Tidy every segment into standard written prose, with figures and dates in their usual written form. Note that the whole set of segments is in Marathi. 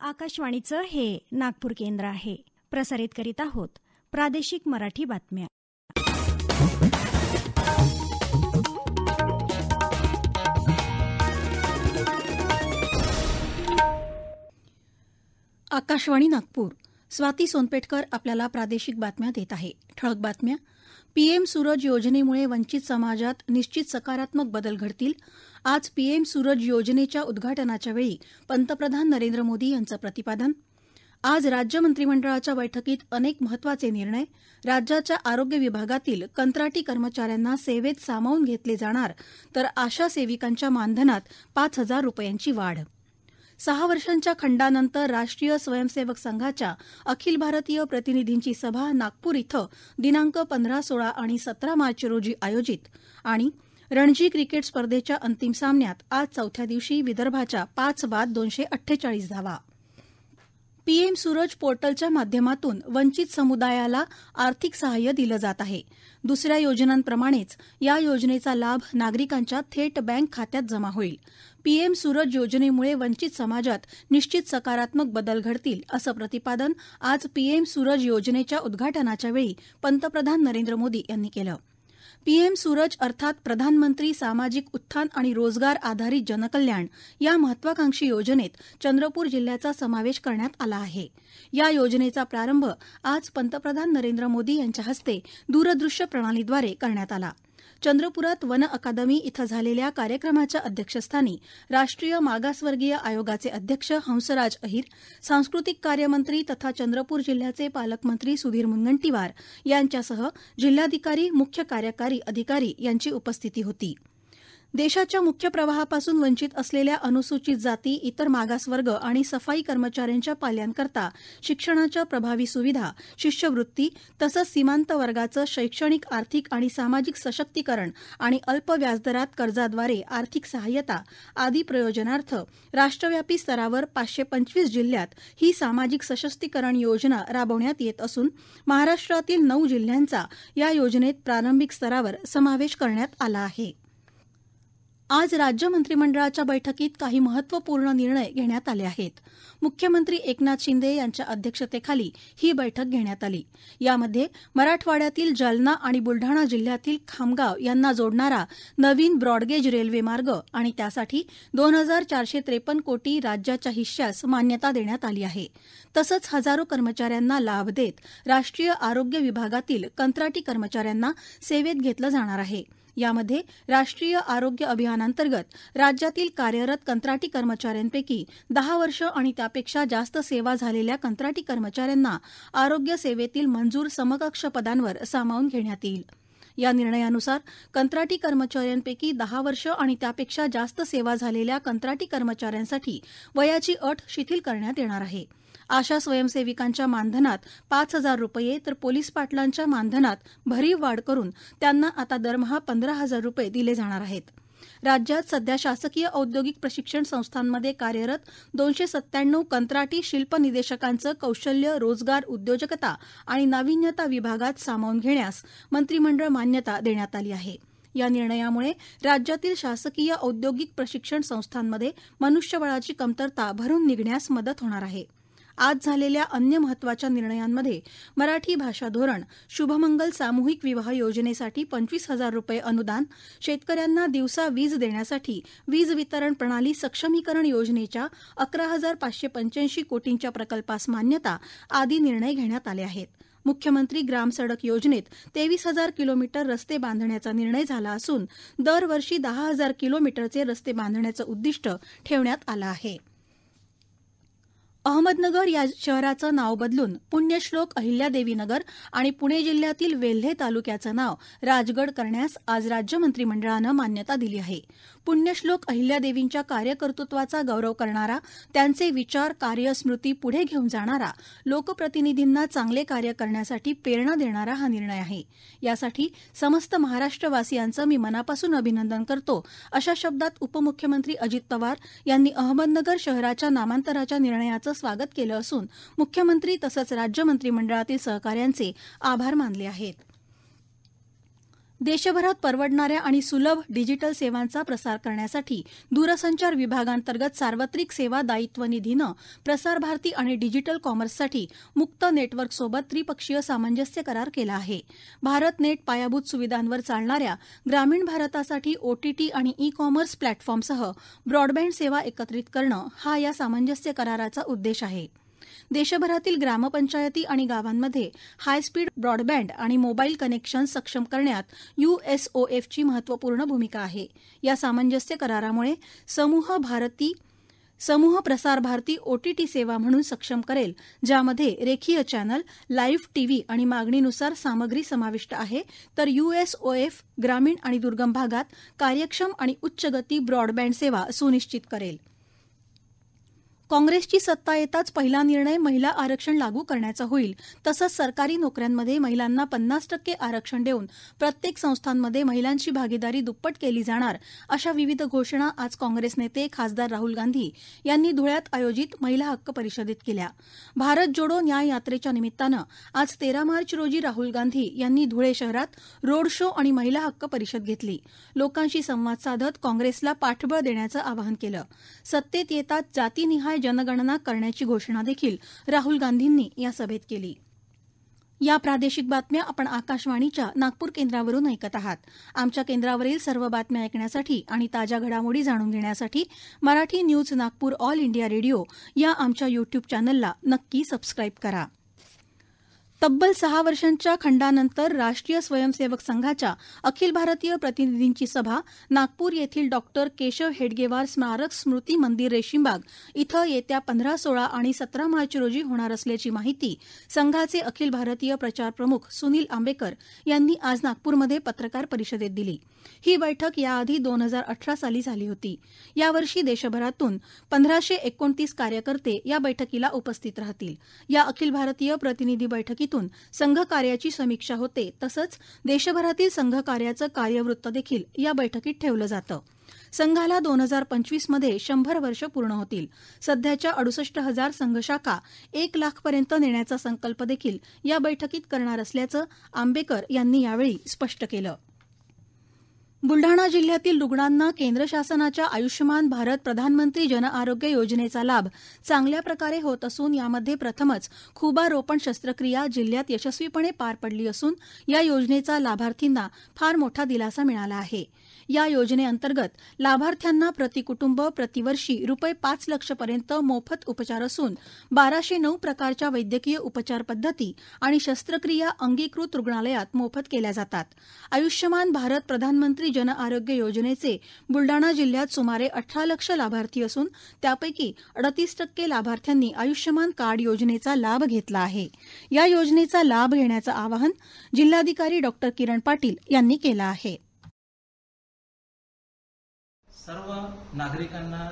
आकाशवाणीचं हे नागपूर केंद्र आहे. प्रसारित करीत आहोत प्रादेशिक मराठी बातम्या. आकाशवाणी नागपूर. स्वाती सोनपेठकर आपल्याला प्रादेशिक बातम्या देत आहे. ठळक बातम्या. पीएम सूरज योजनेमुळे वंचित समाजात निश्चित सकारात्मक बदल घडतील. आज पीएम सूरज योजनेच्या उद्घाटनाच्या वेळी पंतप्रधान नरेंद्र मोदी यांचं प्रतिपादन. आज राज्य मंत्रिमंडळाच्या बैठकीत अनेक महत्वाचे निर्णय. राज्याच्या आरोग्य विभागातील कंत्राटी कर्मचाऱ्यांना सेवेत सामावून घेतले जाणार, तर आशा सेविकांच्या मानधनात 5,000 रुपयांची वाढ. 6 वर्षांच्या खंडानंतर राष्ट्रीय स्वयंसेवक संघाच्या अखिल भारतीय प्रतिनिधींची सभा नागपूर इथं दिनांक 15, 16 आणि 17 मार्च रोजी आयोजित. आणि रणजी क्रिकेट स्पर्धेच्या अंतिम सामन्यात आज चौथ्या दिवशी विदर्भाच्या 5 बाद 248 धावा. पीएम सूरज पोर्टलच्या माध्यमातून वंचित समुदायाला आर्थिक सहाय्य दिलं जात आहे. दुसऱ्या योजनांप्रमाणेच या योजनेचा लाभ नागरिकांच्या थेट बँक खात्यात जमा होईल. पीएम सूरज योजनेमुळे वंचित समाजात निश्चित सकारात्मक बदल घडतील, असं प्रतिपादन आज पीएम सूरज योजनेच्या उद्घाटनाच्या वेळी पंतप्रधान नरेंद्र मोदी यांनी केलं. पीएम सूरज अर्थात प्रधानमंत्री सामाजिक उत्थान आणि रोजगार आधारित जनकल्याण या महत्वाकांक्षी योजनेत चंद्रपूर जिल्ह्याचा समावेश करण्यात आला आहे. या योजनेचा प्रारंभ आज पंतप्रधान नरेंद्र मोदी यांच्या हस्ते दूरदृश्य प्रणालीद्वारे करण्यात आला. चंद्रपुरात वन अकादमी इथं झालेल्या कार्यक्रमाच्या अध्यक्षस्थानी राष्ट्रीय मागासवर्गीय आयोगाचे अध्यक्ष हंसराज अहिर, सांस्कृतिक कार्यमंत्री तथा चंद्रपूर जिल्ह्याचे पालकमंत्री सुधीर मुनगंटीवार यांच्यासह जिल्हाधिकारी, मुख्य कार्यकारी अधिकारी यांची उपस्थिती होती. देशाच्या मुख्य प्रवाहापासून वंचित असलेल्या अनुसूचित जाती, इतर मागासवर्ग आणि सफाई कर्मचाऱ्यांच्या पाल्यांकरता शिक्षणाच्या प्रभावी सुविधा, शिष्यवृत्ती तसंच सीमांत वर्गाचं शैक्षणिक, आर्थिक आणि सामाजिक सशक्तीकरण आणि अल्प व्याजदरात कर्जाद्वारे आर्थिक सहाय्यता आदी प्रयोजनार्थ राष्ट्रव्यापी स्तरावर 525 जिल्ह्यात ही सामाजिक सशक्तीकरण योजना राबवण्यात येत असून महाराष्ट्रातील 9 जिल्ह्यांचा या योजनेत प्रारंभिक स्तरावर समावेश करण्यात आला आहे. आज राज्य मंत्रिमंडळाच्या बैठकीत काही महत्वपूर्ण निर्णय घेण्यात आले आहेत. मुख्यमंत्री एकनाथ शिंदे यांच्या अध्यक्षतेखाली ही बैठक घेण्यात आली. यामध्ये मराठवाड्यातील जालना आणि बुलढाणा जिल्ह्यातील खामगाव यांना जोडणारा नवीन ब्रॉडगेज रेल्वे मार्ग आणि त्यासाठी 2,453 कोटी राज्याच्या हिश्श्यास मान्यता देण्यात आली आहे. तसंच हजारो कर्मचाऱ्यांना लाभ देत राष्ट्रीय आरोग्य विभागातील कंत्राटी कर्मचाऱ्यांना सेवेत घेतलं जाणार आहे. यामध्ये राष्ट्रीय आरोग्य अभियानांतर्गत राज्यातील कार्यरत कंत्राटी कर्मचाऱ्यांपैकी 10 वर्ष आणि त्यापेक्षा जास्त सेवा झालेल्या कंत्राटी कर्मचाऱ्यांना आरोग्य सेवेतील मंजूर समकक्ष पदांवर सामावून घेण्यात येईल. या निर्णयानुसार कंत्राटी कर्मचाऱ्यांपैकी 10 वर्ष आणि त्यापेक्षा जास्त सेवा झालेल्या कंत्राटी कर्मचाऱ्यांसाठी वयाची अट शिथिल करण्यात येणार आहे. आशा स्वयंसेविकांच्या मानधनात 5,000 रुपये तर पोलीस पाटलांच्या मानधनात भरीव वाढ करून त्यांना आता दरमहा 15,000 रुपये दिले जाणार आहेत. राज्यात सध्या शासकीय औद्योगिक प्रशिक्षण संस्थांमध्ये कार्यरत 297 कंत्राटी शिल्प निदेशकांचं कौशल्य, रोजगार, उद्योजकता आणि नाविन्यता विभागात सामावून घेण्यास मंत्रिमंडळ मान्यता देण्यात आली आहे. या निर्णयामुळे राज्यातील शासकीय औद्योगिक प्रशिक्षण संस्थांमध्ये मनुष्यबळाची कमतरता भरून निघण्यास मदत होणार आहे. आज झालेल्या अन्य महत्वाच्या निर्णयांमध्ये मराठी भाषा धोरण, शुभमंगल सामूहिक विवाह योजनेसाठी 25,000 रुपये अनुदान, शेतकऱ्यांना दिवसा वीज देण्यासाठी वीज वितरण प्रणाली सक्षमीकरण योजनेच्या 11,585 कोटींच्या प्रकल्पास मान्यता आदी निर्णय घेण्यात आले आहेत. मुख्यमंत्री ग्रामसडक योजनेत 23,000 किलोमीटर रस्ते बांधण्याचा निर्णय झाला असून दरवर्षी 10,000 किलोमीटरचे रस्ते बांधण्याचं उद्दिष्ट ठेवण्यात आलं आहे. अहमदनगर या शहराचं नाव बदलून पुण्यश्लोक अहिल्यादेवी नगर आणि पुणे जिल्ह्यातील वेल्हे तालुक्याचं नाव राजगड करण्यास आज राज्य मंत्रिमंडळानं मान्यता दिली आहे. पुण्यश्लोक अहिल्यादेवींच्या कार्यकर्तृत्वाचा गौरव करणारा, त्यांचे विचार, कार्य, स्मृती पुढे घेऊन जाणारा, लोकप्रतिनिधींना चांगले कार्य करण्यासाठी प्रेरणा देणारा हा निर्णय आहे. यासाठी समस्त महाराष्ट्रवासियांचं मी मनापासून अभिनंदन करतो, अशा शब्दात उपमुख्यमंत्री अजित पवार यांनी अहमदनगर शहराच्या नामांतराच्या निर्णयाचं स्वागत केलं असून मुख्यमंत्री तसंच राज्य मंत्रिमंडळातील सहकाऱ्यांचे आभार मानले आहेत. देशभरात परवडणाऱ्या आणि सुलभ डिजिटल सेवांचा प्रसार करण्यासाठी दूरसंचार विभागांतर्गत सार्वत्रिक सेवा दायित्व निधीनं प्रसार भारती आणि डिजिटल कॉमर्ससाठी मुक्त नेटवर्कसोबत त्रिपक्षीय सामंजस्य करार केला आहे. भारत नेट पायाभूत सुविधांवर चालणाऱ्या ग्रामीण भारतासाठी ओटीटी आणि ई कॉमर्स प्लॅटफॉर्मसह ब्रॉडबँड सेवा एकत्रित करणं हा या सामंजस्य कराराचा उद्देश आहे. देशभरातील ग्रामपंचायती आणि गावांमध्ये हायस्पीड ब्रॉडबँड आणि मोबाईल कनेक्शन सक्षम करण्यात यूएसओएफची महत्त्वपूर्ण भूमिका आहे. या सामंजस्य करारामुळे समूह प्रसार भारती ओटीटी सेवा म्हणून सक्षम करेल, ज्यामध्ये रेखीय चॅनल, लाईव्ह टीव्ही आणि मागणीनुसार सामग्री समाविष्ट आहे, तर यूएसओएफ ग्रामीण आणि दुर्गम भागात कार्यक्षम आणि उच्च गती ब्रॉडबँड सेवा सुनिश्चित करेल. काँग्रेसची सत्ता येताच पहिला निर्णय महिला आरक्षण लागू करण्याचा होईल. तसंच सरकारी नोकऱ्यांमध्ये महिलांना 50% आरक्षण देऊन प्रत्येक संस्थांमध्ये महिलांची भागीदारी दुप्पट केली जाणार, अशा विविध घोषणा आज काँग्रेस नेते खासदार राहुल गांधी यांनी धुळ्यात आयोजित महिला हक्क परिषदेत केल्या. भारत जोडो न्याय यात्रेच्या निमित्तानं आज 13 मार्च रोजी राहुल गांधी यांनी धुळे शहरात रोड शो आणि महिला हक्क परिषद घेतली. लोकांशी संवाद साधत काँग्रेसला पाठबळ देण्याचं आवाहन केलं. सत्तेत येताच जातीनिहाय जनगणना करण्याची घोषणा देखील राहुल गांधींनी या सभेत केली. या प्रादेशिक बातम्या आपण आकाशवाणीच्या नागपूर केंद्रावरून ऐकत आहात. आमच्या केंद्रावरील सर्व बातम्या ऐकण्यासाठी आणि ताज्या घडामोडी जाणून घेण्यासाठी Marathi news Nagpur all India radio या आमच्या युट्यूब चॅनलला नक्की सबस्क्राईब करा. तब्बल 6 वर्षांच्या खंडानंतर राष्ट्रीय स्वयंसेवक संघाच्या अखिल भारतीय प्रतिनिधींची सभा नागपूर येथील डॉक्टर केशव हेडगेवार स्मारक स्मृती मंदिर रेशीमबाग इथं येत्या 15, 16 आणि 17 मार्च रोजी होणार असल्याची माहिती संघाचे अखिल भारतीय प्रचार प्रमुख सुनील आंबेकर यांनी आज नागपूरमध्ये पत्रकार परिषदेत दिली. ही बैठक याआधी 2018 साली झाली होती. यावर्षी देशभरातून 1529 कार्यकर्ते या बैठकीला उपस्थित राहतील. या अखिल भारतीय प्रतिनिधी बैठकीतून संघ कार्याची समीक्षा होते. तसंच देशभरातील संघ कार्याचं कार्यवृत्त देखील या बैठकीत ठेवलं जातं. संघाला 2025 मध्ये 100 वर्ष पूर्ण होतील. सध्याच्या 68,000 संघशाखा 1 लाखपर्यंत नेण्याचा संकल्प देखील या बैठकीत करणार असल्याचं आंबेकर यांनी यावेळी स्पष्ट केलं. बुलढाणा जिल्ह्यातील रुग्णांना केंद्र शासनाच्या आयुष्यमान भारत प्रधानमंत्री जन आरोग्य योजनेचा लाभ चांगल्या प्रकारे होत असून यामध्ये प्रथमच खुबा रोपण शस्त्रक्रिया जिल्ह्यात यशस्वीपणे पार पडली असून या योजनेचा लाभार्थींना फार मोठा दिलासा मिळाला आहे. या योजनेअंतर्गत लाभार्थ्यांना प्रतिकुटुंब प्रतिवर्षी ₹5 लाखांपर्यंत मोफत उपचार असून 1209 प्रकारच्या वैद्यकीय उपचार पद्धती आणि शस्त्रक्रिया अंगीकृत रुग्णालयात मोफत केल्या जातात. आयुष्यमान भारत प्रधानमंत्री जन आरोग्य योजनेचे बुलडाणा जिल्ह्यात सुमारे 18 लाख लाभार्थी असून त्यापैकी 38% लाभार्थ्यांनी आयुष्यमान कार्ड योजनेचा लाभ घेतला आहे. या योजनेचा लाभ घेण्याचं आवाहन जिल्हाधिकारी डॉ. किरण पाटील यांनी केलं आहे. सर्व नागरिकांना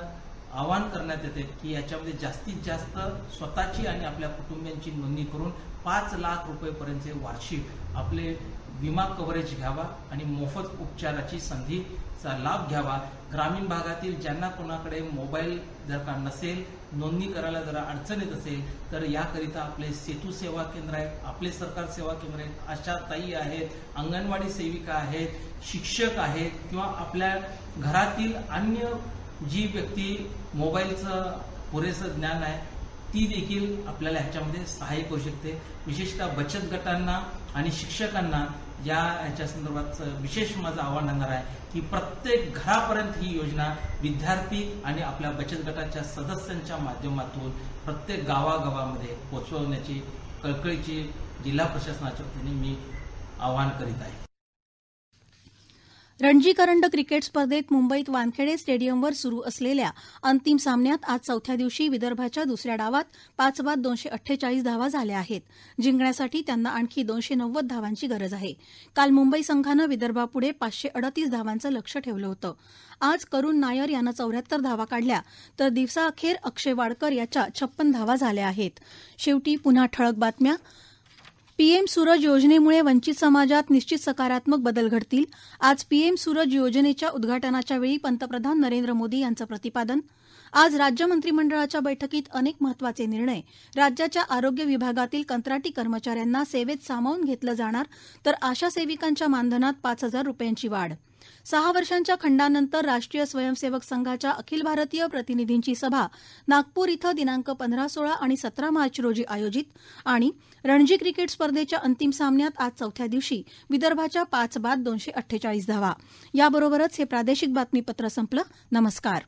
आवाहन करण्यात येते की याच्यामध्ये जास्तीत जास्त स्वतःची आणि आपल्या कुटुंबियांची नोंदणी करून 5 लाख रुपयेपर्यंतचे वार्षिक आपले विमा कव्हरेज घ्यावा आणि मोफत उपचाराची संधीचा लाभ घ्यावा. ग्रामीण भागातील ज्यांना कोणाकडे मोबाईल जर का नसेल, नोंदणी करायला जरा अडचण येत असेल तर याकरिता आपले सेतू सेवा केंद्र आहेत, आपले सरकार सेवा केंद्र आहेत, आशा ताई आहेत, अंगणवाडी सेविका आहेत, शिक्षक आहेत किंवा आपल्या घरातील अन्य जी व्यक्ती मोबाईलचं पुरेसं ज्ञान आहे ती देखील आपल्याला ह्याच्यामध्ये सहाय्य करू शकते. विशेषतः बचत गटांना आणि शिक्षकांना ह्याच्या संदर्भात विशेष माझं आवाहन राहणार आहे की प्रत्येक घरापर्यंत ही योजना विद्यार्थी आणि आपल्या बचत गटाच्या सदस्यांच्या माध्यमातून प्रत्येक गावागावामध्ये पोहोचवण्याची कळकळीची जिल्हा प्रशासनाच्या वतीने मी आवाहन करीत आहे. रणजी करंडक क्रिकेट स्पर्धेत मुंबईत वानखेडे स्टेडियमवर सुरू असलेल्या अंतिम सामन्यात आज चौथ्या दिवशी विदर्भाच्या दुसऱ्या डावात 5 बाद 248 धावा झाल्या आहेत. जिंकण्यासाठी त्यांना आणखी 290 धावांची गरज आहे. काल मुंबई संघानं विदर्भापुढे 538 धावांचं लक्ष्य ठेवलं होतं. आज करुण नायर यानं 74 धावा काढल्या तर दिवसाअखेर अक्षय वाडकर याच्या 56 धावा झाल्या आहेत. शेवटी पुन्हा ठळक बातम्या. पीएम सूरज योजनेमुळे वंचित समाजात निश्चित सकारात्मक बदल घडतील. आज पीएम सूरज योजनेच्या उद्घाटनाच्या वेळी पंतप्रधान नरेंद्र मोदी यांचं प्रतिपादन. आज राज्य मंत्रिमंडळाच्या बैठकीत अनेक महत्वाचे निर्णय. राज्याच्या आरोग्य विभागातील कंत्राटी कर्मचाऱ्यांना सेवेत सामावून घेतलं जाणार, तर आशा सेविकांच्या मानधनात 5,000 रुपयांची वाढ. 6 वर्षांच्या खंडानंतर राष्ट्रीय स्वयंसेवक संघाच्या अखिल भारतीय प्रतिनिधींची सभा नागपूर इथं दिनांक 15, 16 आणि 17 मार्च रोजी आयोजित. आणि रणजी क्रिकेट स्पर्धेच्या अंतिम सामन्यात आज चौथ्या दिवशी विदर्भाच्या 5 बाद 248 धावा. याबरोबरच हे प्रादेशिक बातमीपत्र संपलं. नमस्कार.